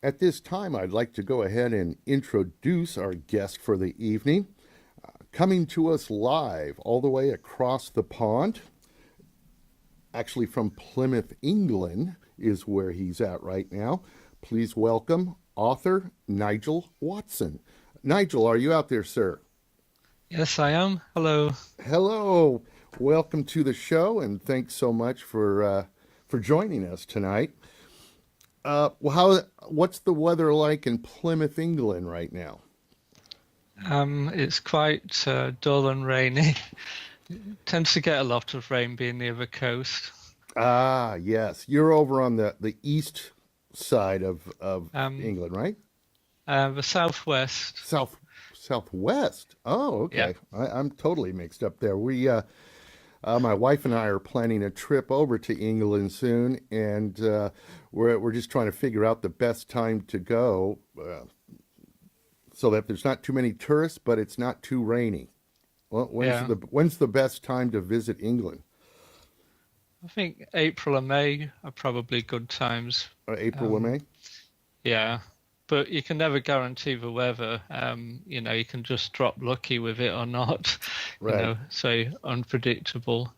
At this time, I'd like to go ahead and introduce our guest for the evening. Coming to us live all the way across the pond, actually from Plymouth, England, is where he's at right now. Please welcome author Nigel Watson. Nigel, are you out there, sir? Yes, I am. Hello. Hello. Welcome to the show, and thanks so much for joining us tonight. What's the weather like in Plymouth, England right now? It's quite dull and rainy. Tends to get a lot of rain being near the coast. Ah, yes. You're over on the east side of Um, England, right? the southwest. South southwest. Oh, Yeah. okay. I'm totally mixed up there. My wife and I are planning a trip over to England soon, and we're just trying to figure out the best time to go, so that there's not too many tourists, but it's not too rainy. Well, Yeah. when's the best time to visit England? I think April and May are probably good times. April or Um, May? yeah. But you can never guarantee the weather. You can just drop lucky with it or not. Right. So unpredictable.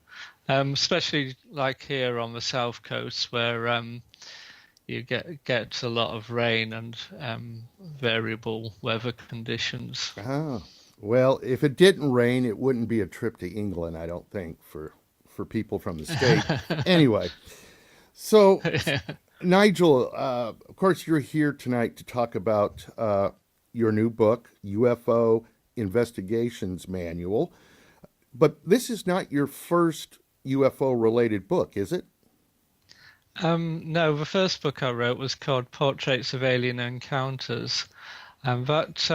Especially like here on the south coast where you get a lot of rain and variable weather conditions. Ah, well, if it didn't rain, it wouldn't be a trip to England, I don't think, for people from the state. Anyway, so Nigel, of course, you're here tonight to talk about your new book, UFO Investigations Manual. But this is not your first UFO related book, is it? No, the first book I wrote was called Portraits of Alien Encounters, and that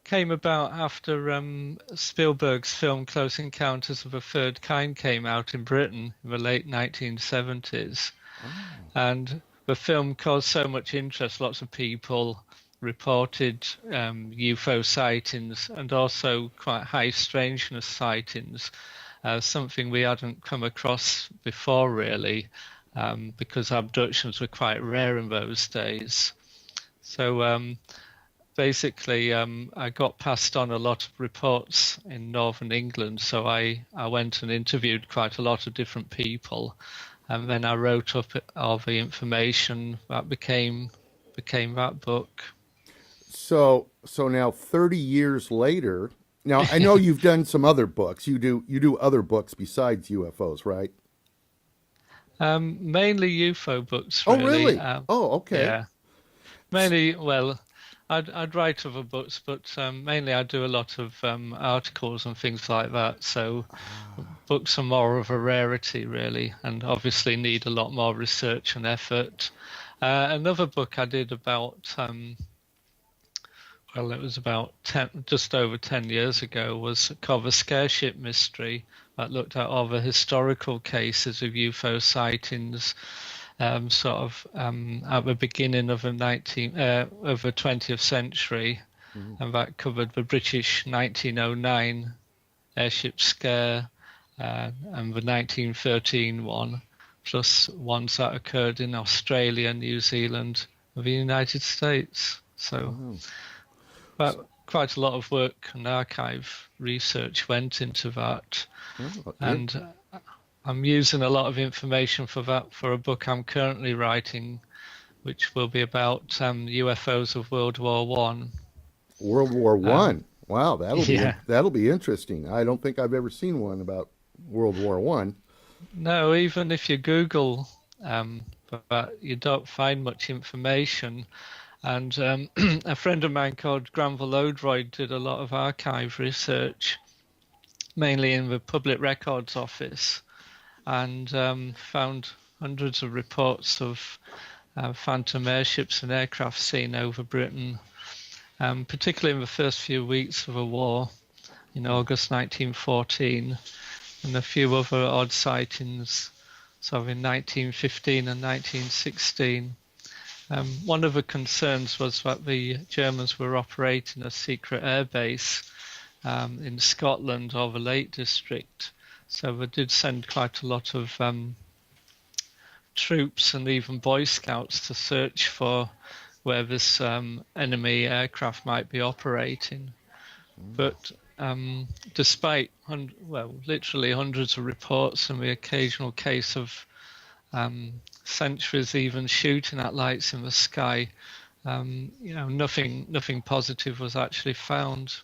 came about after Spielberg's film Close Encounters of the Third Kind came out in Britain in the late 1970s. Oh, And the film caused so much interest, lots of people reported UFO sightings and also quite high strangeness sightings, something we hadn't come across before really, because abductions were quite rare in those days. So basically, I got passed on a lot of reports in northern England, so I went and interviewed quite a lot of different people, and then I wrote up all the information that became that book. so now 30 years later, now I know you've done some other books. You do other books besides UFOs, right? Mainly UFO books, Oh, really. really? Oh, okay. Yeah, mainly. Well, I'd write other books, but mainly I do a lot of articles and things like that. So books are more of a rarity, really, and obviously need a lot more research and effort. Another book I did about, well, it was about just over 10 years ago, was called The Scareship Mystery, that looked at all the historical cases of UFO sightings, at the beginning of the 20th century, Mhm. and that covered the British 1909 airship scare, and the 1913 one, plus ones that occurred in Australia, New Zealand, and the United States. So Wow. that quite a lot of work and archive research went into that, Oh, and I'm using a lot of information for that for a book I'm currently writing, which will be about UFOs of World War One. World War Um, One. Wow, yeah, that'll be interesting. I don't think I've ever seen one about World War One. no, even if you Google that, you don't find much information. And a friend of mine called Granville Odroyd did a lot of archive research, mainly in the Public Records Office, and found hundreds of reports of phantom airships and aircraft seen over Britain, particularly in the first few weeks of the war in August 1914, and a few other odd sightings, so in 1915 and 1916. One of the concerns was that the Germans were operating a secret airbase in Scotland or the Lake District, so they did send quite a lot of troops and even Boy Scouts to search for where this enemy aircraft might be operating. But despite literally hundreds of reports and the occasional case of sentries even shooting at lights in the sky, nothing positive was actually found.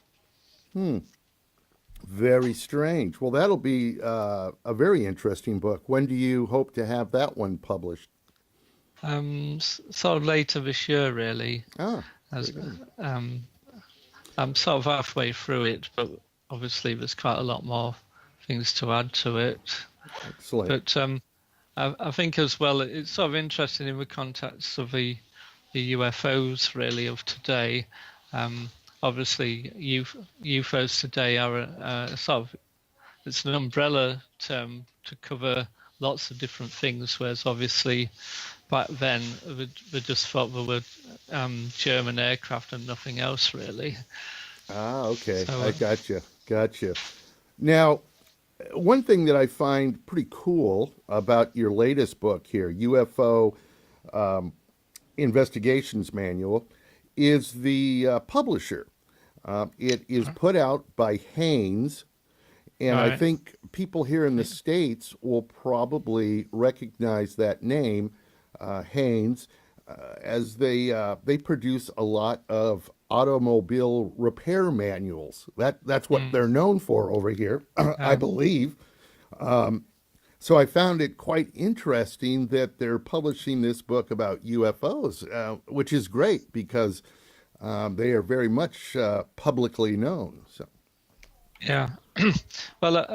Very strange. Well, that'll be a very interesting book. When do you hope to have that one published? Sort of later this year, really. Ah, As very good. I'm sort of halfway through it, but obviously there's quite a lot more things to add to it. Excellent. But I think as well, it's sort of interesting in the context of the UFOs really of today. Obviously, UFOs today are sort of, it's an umbrella term to cover lots of different things, whereas obviously back then we just thought we were German aircraft and nothing else really. Ah, okay. So I gotcha. Now, one thing that I find pretty cool about your latest book here, UFO Investigations Manual, is the publisher. It is put out by Haynes, and I right. think people here in the States will probably recognize that name, Haynes, as they produce a lot of automobile repair manuals. That's what they're known for over here, I Um, believe. So I found it quite interesting that they're publishing this book about UFOs, which is great because they are very much publicly known. So, yeah. Well,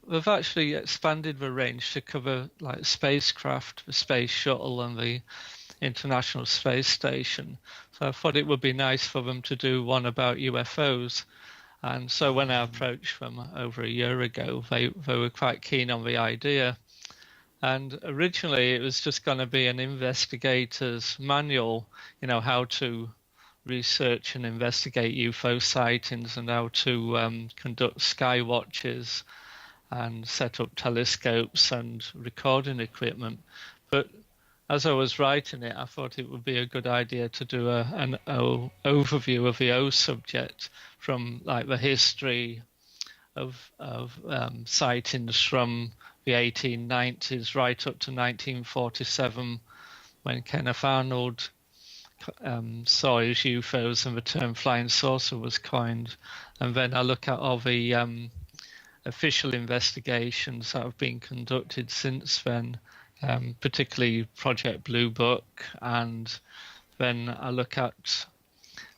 they've actually expanded the range to cover like spacecraft, the space shuttle, and the International Space Station. So I thought it would be nice for them to do one about UFOs. And so when I approached them over a year ago, they were quite keen on the idea. And originally it was just going to be an investigator's manual, how to research and investigate UFO sightings and how to conduct sky watches and set up telescopes and recording equipment. But as I was writing it, I thought it would be a good idea to do an overview of the O subject from like the history of sightings from the 1890s right up to 1947 when Kenneth Arnold saw his UFOs and the term flying saucer was coined. And then I look at all the official investigations that have been conducted since then, particularly Project Blue Book, and then I look at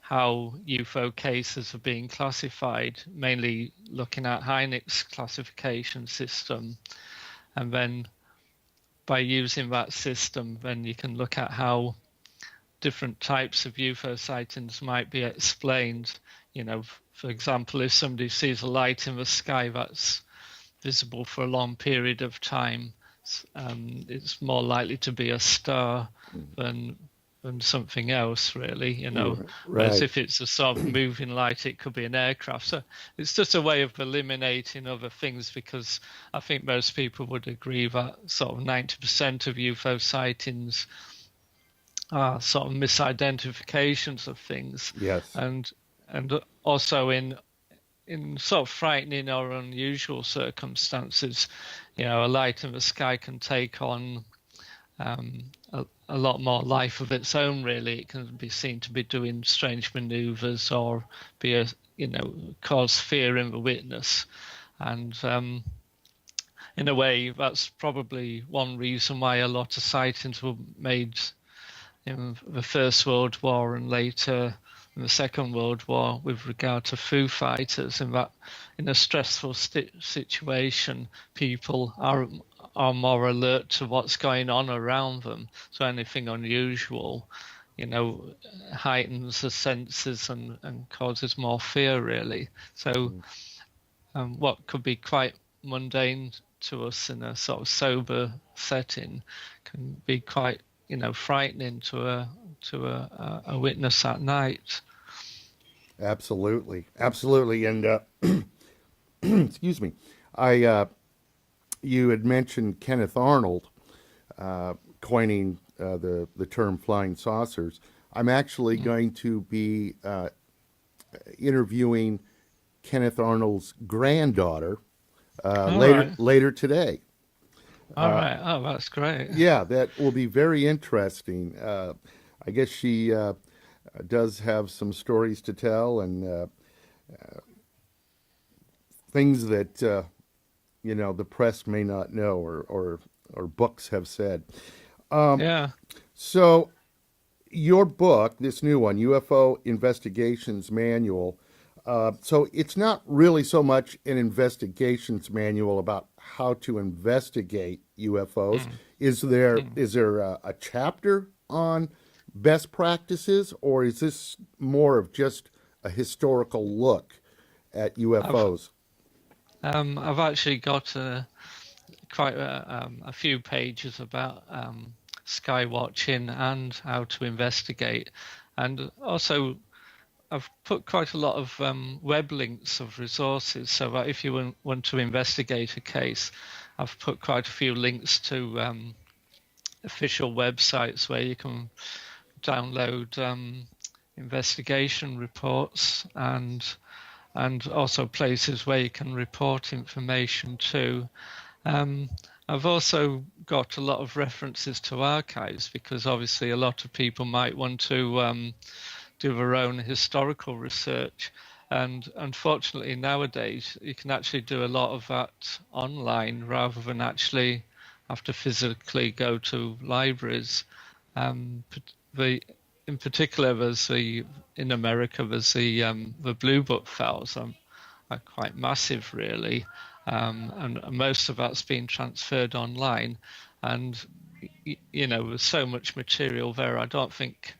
how UFO cases are being classified, mainly looking at Hynek's classification system. And then by using that system, then you can look at how different types of UFO sightings might be explained. For example, if somebody sees a light in the sky that's visible for a long period of time, it's more likely to be a star than something else, really. Whereas right. if it's a sort of moving light, it could be an aircraft. So it's just a way of eliminating other things, because I think most people would agree that sort of 90% of UFO sightings are sort of misidentifications of things, Yes. and also in sort of frightening or unusual circumstances, a light in the sky can take on a lot more life of its own. Really, it can be seen to be doing strange manoeuvres or be cause fear in the witness, and in a way, that's probably one reason why a lot of sightings were made in the First World War and later in the Second World War with regard to Foo Fighters, and that in a stressful situation, people are more alert to what's going on around them. So anything unusual, heightens the senses and causes more fear, really. So what could be quite mundane to us in a sort of sober setting can be quite frightening to a witness at night. Absolutely. And excuse me, I you had mentioned Kenneth Arnold coining the term flying saucers. I'm actually going to be interviewing Kenneth Arnold's granddaughter Right. later today. All right. Oh, that's great. Yeah, that will be very interesting. I guess she does have some stories to tell and things that the press may not know or books have said. Yeah. So your book, this new one, UFO Investigations Manual. So it's not really so much an investigations manual about how to investigate UFOs. Mm. Mm. Is there a chapter on best practices, or is this more of just a historical look at I've UFOs? I've actually got quite a few pages about sky watching and how to investigate, and also I've put quite a lot of web links of resources so that if you want to investigate a case, I've put quite a few links to official websites where you can download investigation reports and also places where you can report information to. Um, I've also got a lot of references to archives because obviously a lot of people might want to do their own historical research. And unfortunately, nowadays, you can actually do a lot of that online rather than actually have to physically go to libraries. The in particular, in America, there's the Blue Book files are quite massive, really, and most of that's been transferred online. And there's so much material there. I don't think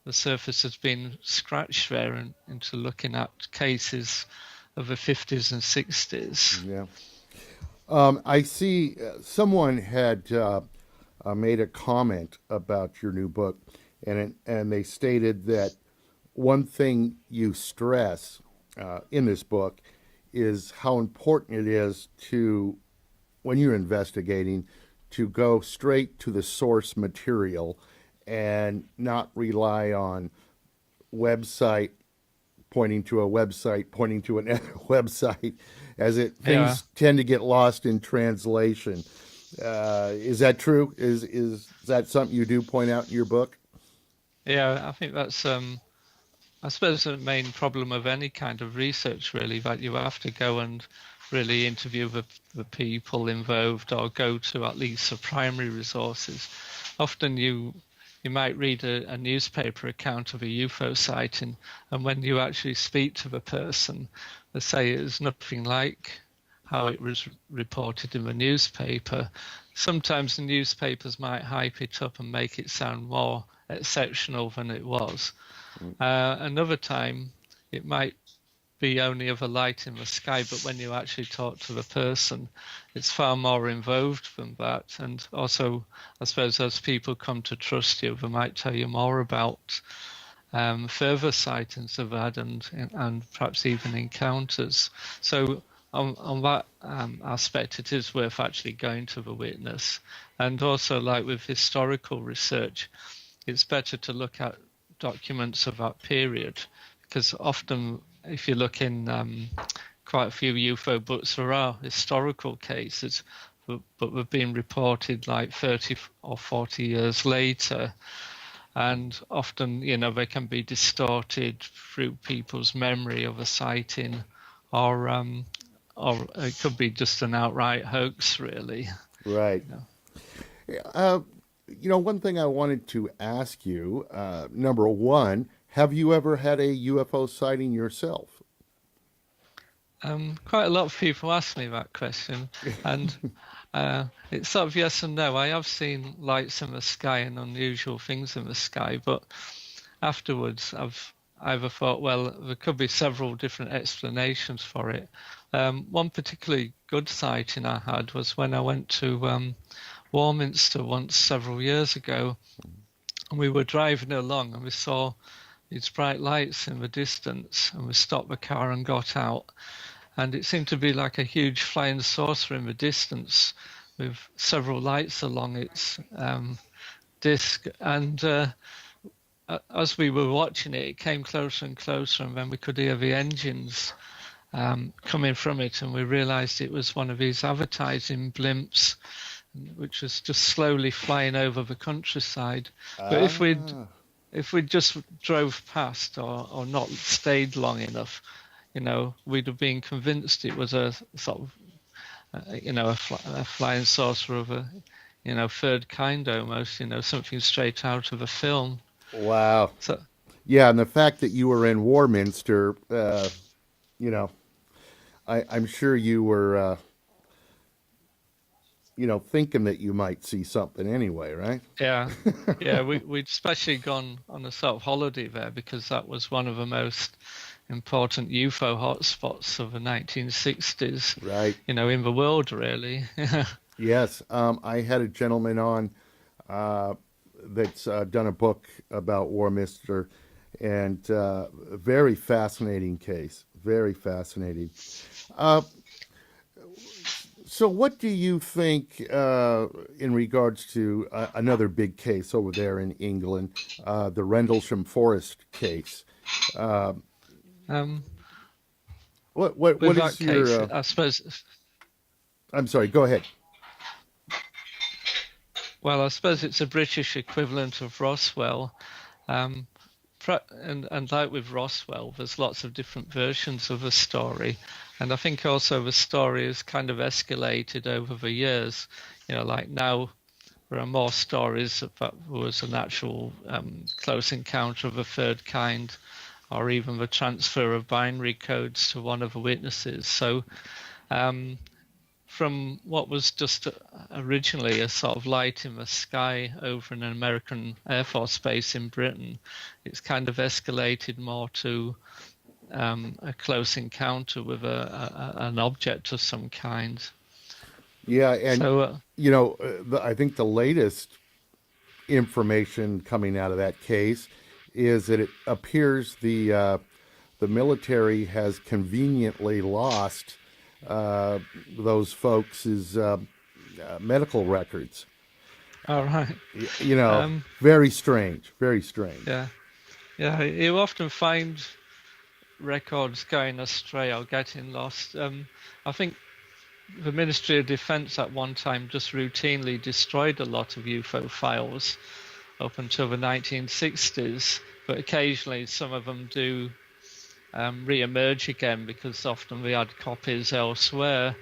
the surface has been scratched there into looking at cases of the 50s and 60s. Yeah. I see someone had made a comment about your new book, and they stated that one thing you stress in this book is how important it is to, when you're investigating, to go straight to the source material and not rely on website pointing to a website pointing to another website, as it Yeah, things tend to get lost in translation. Is that true? Is that something you do point out in your book? yeah, I think that's I suppose the main problem of any kind of research, really, that you have to go and really interview the people involved or go to at least the primary resources. Often you might read a newspaper account of a UFO sighting, and when you actually speak to the person, they say it's nothing like how it was reported in the newspaper. Sometimes the newspapers might hype it up and make it sound more exceptional than it was. Another time, it might be only of a light in the sky, but when you actually talk to the person, it's far more involved than that. And also, I suppose as people come to trust you, they might tell you more about further sightings they've had and perhaps even encounters. So on that aspect, it is worth actually going to the witness. And also, like with historical research, it's better to look at documents of that period because often if you look in quite a few UFO books, there are historical cases, but they've been reported like 30 or 40 years later. And often, they can be distorted through people's memory of a sighting, or it could be just an outright hoax, really. Right. Yeah. Uh, one thing I wanted to ask you, number one, have you ever had a UFO sighting yourself? Quite a lot of people ask me that question, and it's sort of yes and no. I have seen lights in the sky and unusual things in the sky, but afterwards I've either thought, well, there could be several different explanations for it. One particularly good sighting I had was when I went to Warminster once several years ago, and we were driving along and we saw these bright lights in the distance, and we stopped the car and got out, and it seemed to be like a huge flying saucer in the distance with several lights along its disc. And as we were watching it, it came closer and closer, and then we could hear the engines coming from it, and we realised it was one of these advertising blimps, which was just slowly flying over the countryside. But Ah, if we just drove past or not stayed long enough, we'd have been convinced it was a sort of, a flying saucer of a, third kind almost, something straight out of a film. wow. So, Yeah, and the fact that you were in Warminster, you know, I'm sure you were, thinking that you might see something anyway, right? yeah, yeah, we'd especially gone on a sort of holiday there because that was one of the most important UFO hotspots of the 1960s, Right. in the world, really. Yes. I had a gentleman on that's done a book about Warminster, and very fascinating case. Very fascinating. Uh, so, what do you think in regards to another big case over there in England, the Rendlesham Forest case? Uh, um, what with is that case, your? I suppose. I'm sorry. Go ahead. Well, I suppose it's a British equivalent of Roswell. Um, and like with Roswell, there's lots of different versions of the story. And I think also the story has kind of escalated over the years. Like now there are more stories that there was an actual close encounter of a third kind, or even the transfer of binary codes to one of the witnesses. So um, from what was just originally a sort of light in the sky over an American Air Force base in Britain, it's kind of escalated more to a close encounter with an object of some kind. Yeah, and So, I think the latest information coming out of that case is that it appears the military has conveniently lost those folks' medical records. all right. You know, Um, very strange, very strange. yeah, yeah. You often find records going astray or getting lost. I think the Ministry of Defence at one time just routinely destroyed a lot of UFO files up until the 1960s, but occasionally some of them do re-emerge again because often we had copies elsewhere.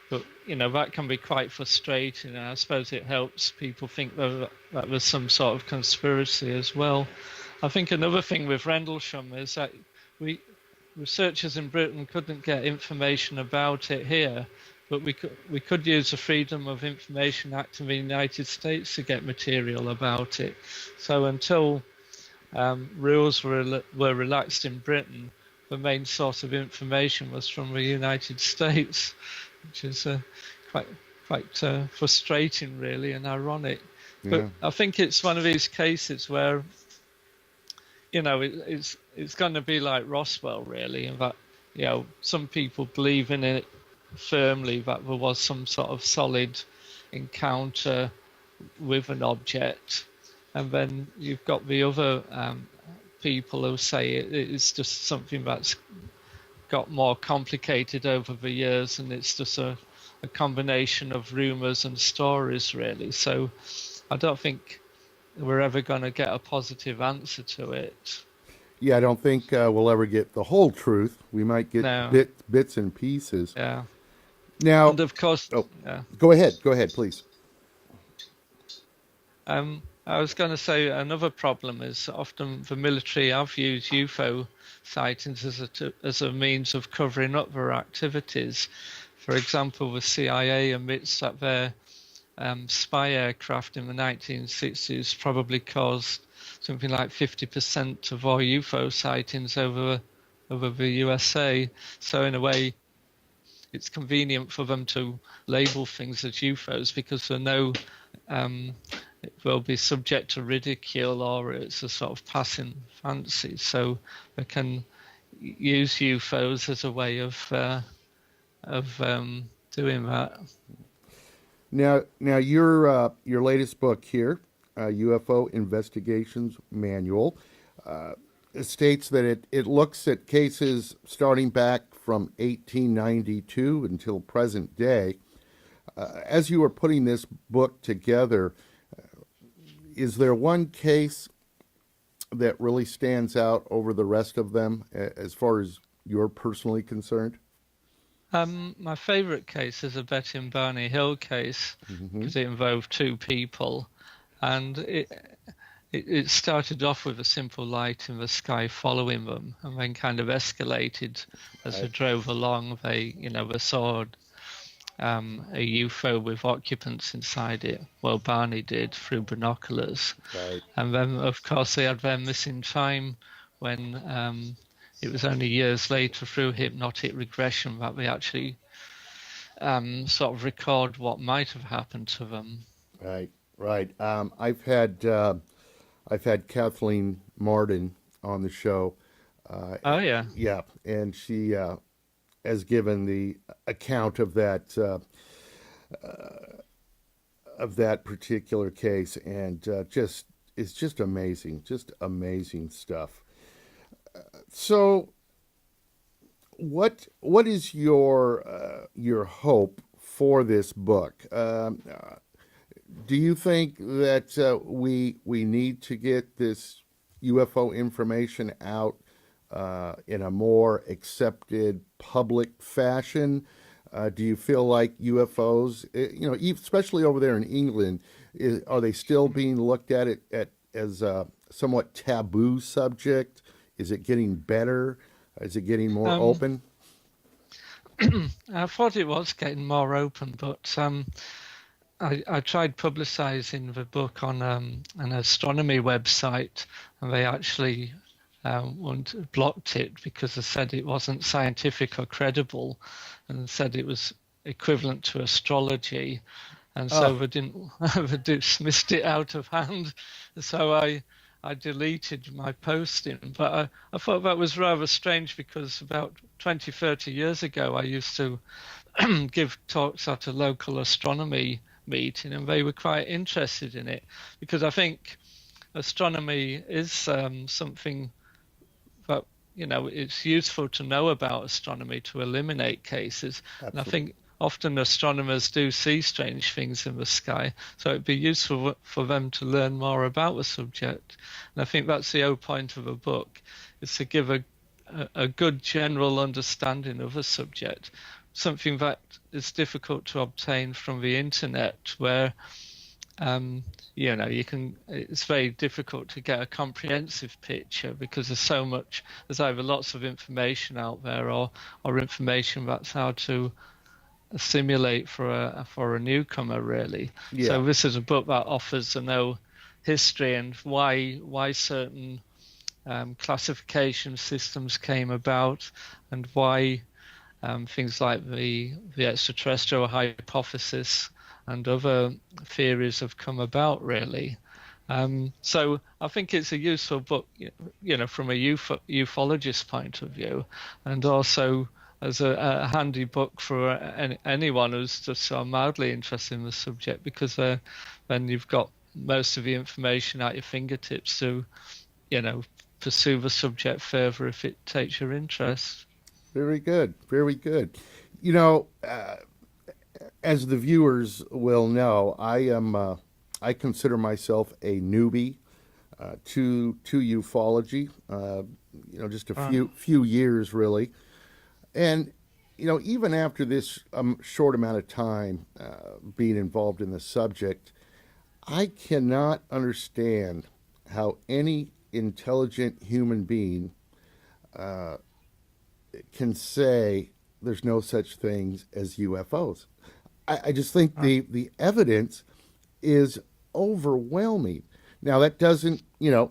But that can be quite frustrating, and I suppose it helps people think that was some sort of conspiracy as well. I think another thing with Rendlesham is that we researchers in Britain couldn't get information about it here, but we could use the Freedom of Information Act in the United States to get material about it. So until rules were relaxed in Britain, the main source of information was from the United States, which is quite frustrating, really, and ironic. But Yeah, I think it's one of these cases where it's going to be like Roswell, really, and that some people believe in it firmly that there was some sort of solid encounter with an object, and then you've got the other people who say it's just something that's got more complicated over the years, and it's just a combination of rumors and stories, really. So I don't think we're ever going to get a positive answer to it. yeah. I don't think we'll ever get the whole truth. We might get No, bits and pieces. yeah, Now, and of course, oh, yeah. go ahead, please. I was going to say another problem is often the military have used UFO sightings as a means of covering up their activities. For example, the CIA admits that their spy aircraft in the 1960s probably caused something like 50% of all UFO sightings over the USA. So in a way, it's convenient for them to label things as UFOs because they know it will be subject to ridicule or it's a sort of passing fancy. So they can use UFOs as a way of doing that. Now, your latest book here, UFO Investigations Manual. it states that it looks at cases starting back from 1892 until present day. As you were putting this book together, is there one case that really stands out over the rest of them as far as you're personally concerned? My favourite case is the Betty and Barney Hill case Hmm. because it involved two people, and it started off with a simple light in the sky following them, and then kind of escalated as they Right, drove along. They saw a UFO with occupants inside it. Well, Barney did through binoculars, right. and then of course they had their missing time when it was only years later through hypnotic regression that they actually sort of record what might have happened to them. Right, right. I've had Kathleen Martin on the show. Uh, Oh yeah. yeah, and she has given the account of that particular case, and just it's just amazing stuff. So, what is your hope for this book? Do you think that we need to get this UFO information out in a more accepted public fashion? Do you feel like UFOs, especially over there in England, are they still being looked as a somewhat taboo subject? Is it getting better? Is it getting more Um, open? I thought it was getting more open, but I tried publicising the book on an astronomy website, and they actually blocked it because they said it wasn't scientific or credible, and said it was equivalent to astrology, and so Oh, they didn't they dismissed it out of hand. So I deleted my posting, but I thought that was rather strange because about 20, 30 years ago I used to give talks at a local astronomy meeting, and they were quite interested in it because I think astronomy is something that it's useful to know about astronomy to eliminate cases, and I absolutely. think often astronomers do see strange things in the sky, so it'd be useful for them to learn more about the subject. And I think that's the whole point of a book, is to give a good general understanding of a subject, something that is difficult to obtain from the internet, where um, it's very difficult to get a comprehensive picture because there's either lots of information out there, or information that's hard to assimilate for a newcomer, really. Yeah, So this is a book that offers history and why certain classification systems came about, and why things like the extraterrestrial hypothesis and other theories have come about, really. So I think it's a useful book, from a ufologist point of view, and also as a handy book for anyone who's just so mildly interested in the subject, because then you've got most of the information at your fingertips to, you know, pursue the subject further if it takes your interest. very good, very good. You know, as the viewers will know, I consider myself a newbie to ufology. Just a Right. few years really, and even after this short amount of time being involved in the subject, I cannot understand how any intelligent human being can say there's no such things as UFOs. I just think Right. the evidence is overwhelming. Now that doesn't,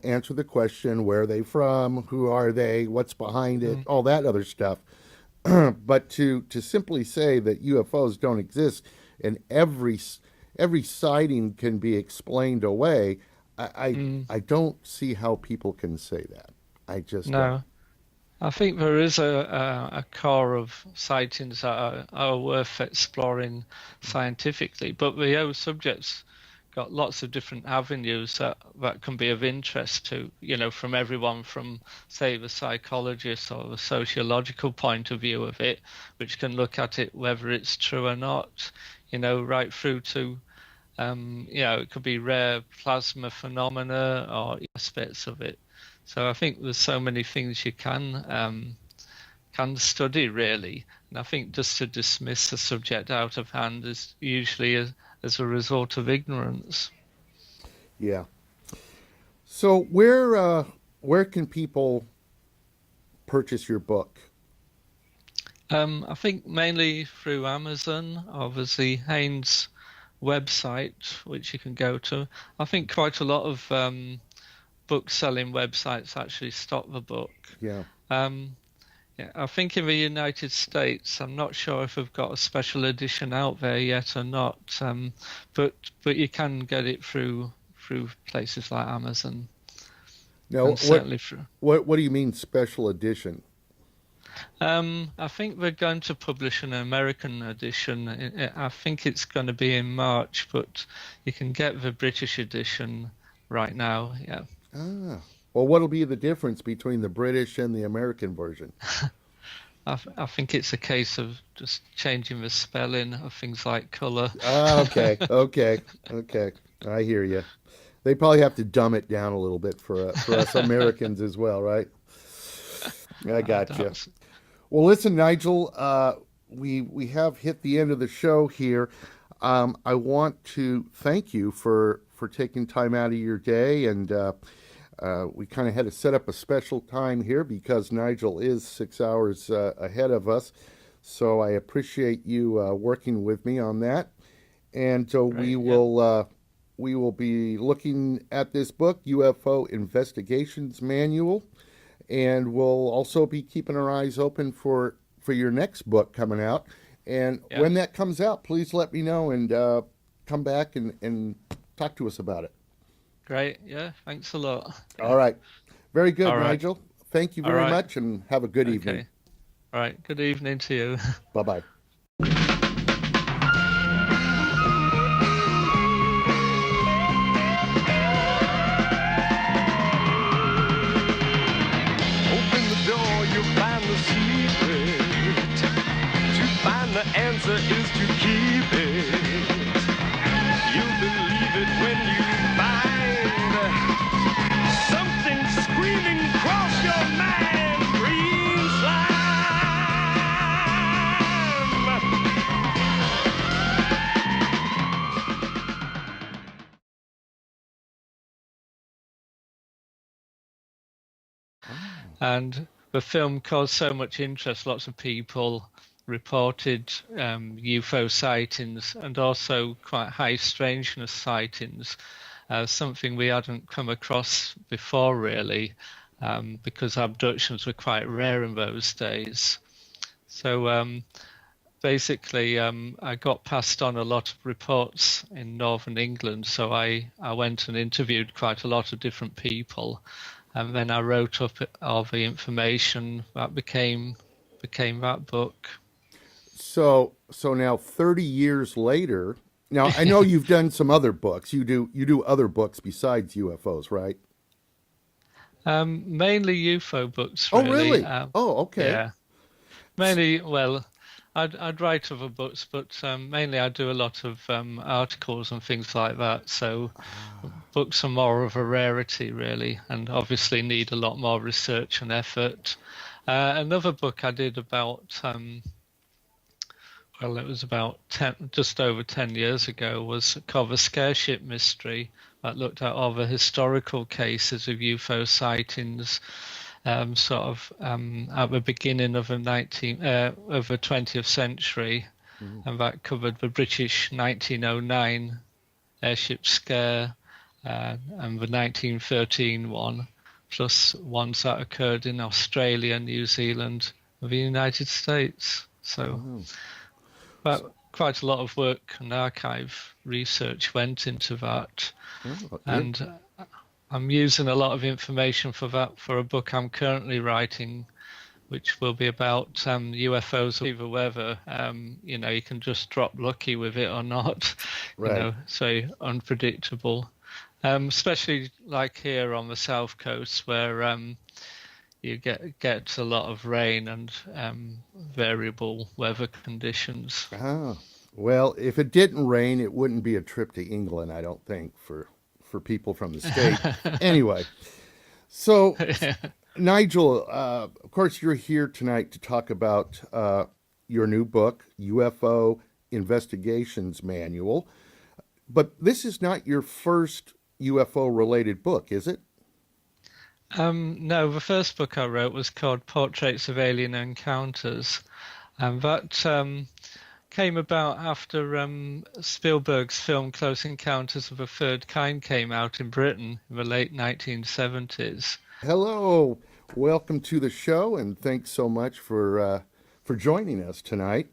answer the question: where are they from? Who are they? What's behind it? Mm. All that other stuff. But to simply say that UFOs don't exist and every sighting can be explained away, Mm. I don't see how people can say that. I just don't. No. I think there is a core of sightings that are worth exploring scientifically, but the whole subject's got lots of different avenues that can be of interest to, from everyone from, say, the psychologist or the sociological point of view of it, which can look at it whether it's true or not, right through to, it could be rare plasma phenomena or aspects of it. So I think there's so many things you can study, really. And I think just to dismiss the subject out of hand is usually as a result of ignorance. Yeah. So where can people purchase your book? I think mainly through Amazon, obviously Haynes website, which you can go to. I think quite a lot of book selling websites actually stock the book. Yeah. Yeah, I think in the United States, I'm not sure if we've got a special edition out there yet or not, but you can get it through places like Amazon. Now, And certainly through. What do you mean special edition? I think we're going to publish an American edition. I think it's going to be in March, but you can get the British edition right now. Yeah. Ah. Well, what'll be the difference between the British and the American version? I think it's a case of just changing the spelling of things like color. Ah, okay. I hear you. They probably have to dumb it down a little bit for us Americans as well, right? I got you. Well, listen, Nigel, we have hit the end of the show here. I want to thank you for taking time out of your day, and we kind of had to set up a special time here because Nigel is 6 hours ahead of us. So I appreciate you working with me on that. And so we will be looking at this book, UFO Investigations Manual, and we'll also be keeping our eyes open for your next book coming out. And when that comes out, please let me know and come back and talk to us about it. Great. Yeah. Thanks a lot. All right. Very good, All right. Nigel. Thank you very much and have a good evening. All right. Good evening to you. Bye-bye. Open the door, you'll find the secret. To find the answer is to keep it. You'll believe it when you find something screaming across your mind. Green slime. And the film caused so much interest. Lots of people reported UFO sightings and also quite high strangeness sightings, something we hadn't come across before, really, because abductions were quite rare in those days. So basically, I got passed on a lot of reports in northern England, so I went and interviewed quite a lot of different people. And then I wrote up all the information that became that book. So now 30 years later, now I know you've done some other books. You do other books besides UFOs, right? Mainly UFO books, really. Oh, really? Okay. Yeah. Mainly, well, I'd write other books, but mainly I do a lot of articles and things like that. So books are more of a rarity, really, and obviously need a lot more research and effort. Another book I did about, it was about just over 10 years ago, was called The Scareship Mystery, that looked at all the historical cases of UFO sightings, at the beginning of the 20th century, and that covered the British 1909 airship scare and the 1913 one, plus ones that occurred in Australia, New Zealand, and the United States. So, quite a lot of work and archive research went into that, and I'm using a lot of information for that for a book I'm currently writing, which will be about UFOs or either whether you can just drop lucky with it or not. Right. So unpredictable. Especially like here on the south coast where you get a lot of rain and variable weather conditions. Ah, well, if it didn't rain, it wouldn't be a trip to England, I don't think, for people from the state. Anyway, so Nigel, of course, you're here tonight to talk about your new book, UFO Investigations Manual. But this is not your first UFO-related book, is it? No, the first book I wrote was called Portraits of Alien Encounters, and that came about after Spielberg's film Close Encounters of the Third Kind came out in Britain in the late 1970s. Hello, welcome to the show, and thanks so much for joining us tonight.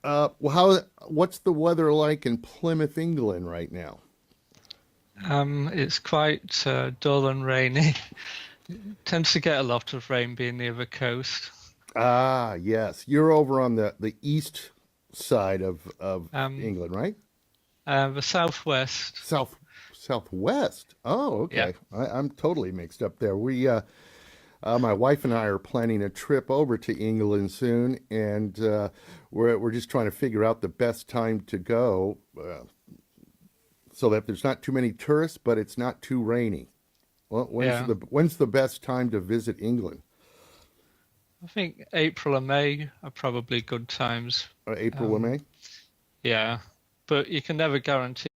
What's the weather like in Plymouth, England, right now? It's quite dull and rainy. It tends to get a lot of rain being near the coast. Ah, yes, you're over on the east side of England, right? The southwest. Southwest. Oh, okay. Yeah. I'm totally mixed up there. My wife and I are planning a trip over to England soon, and we're just trying to figure out the best time to go, so that there's not too many tourists, but it's not too rainy. Well, when's the best time to visit England? I think April and May are probably good times. April or May? Yeah, but you can never guarantee.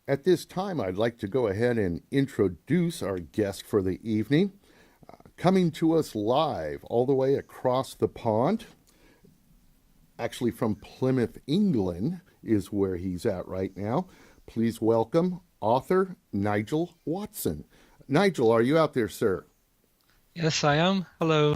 At this time, I'd like to go ahead and introduce our guest for the evening. Coming to us live all the way across the pond, actually from Plymouth, England, is where he's at right now. Please welcome author Nigel Watson. Nigel, are you out there, sir? Yes, I am. Hello.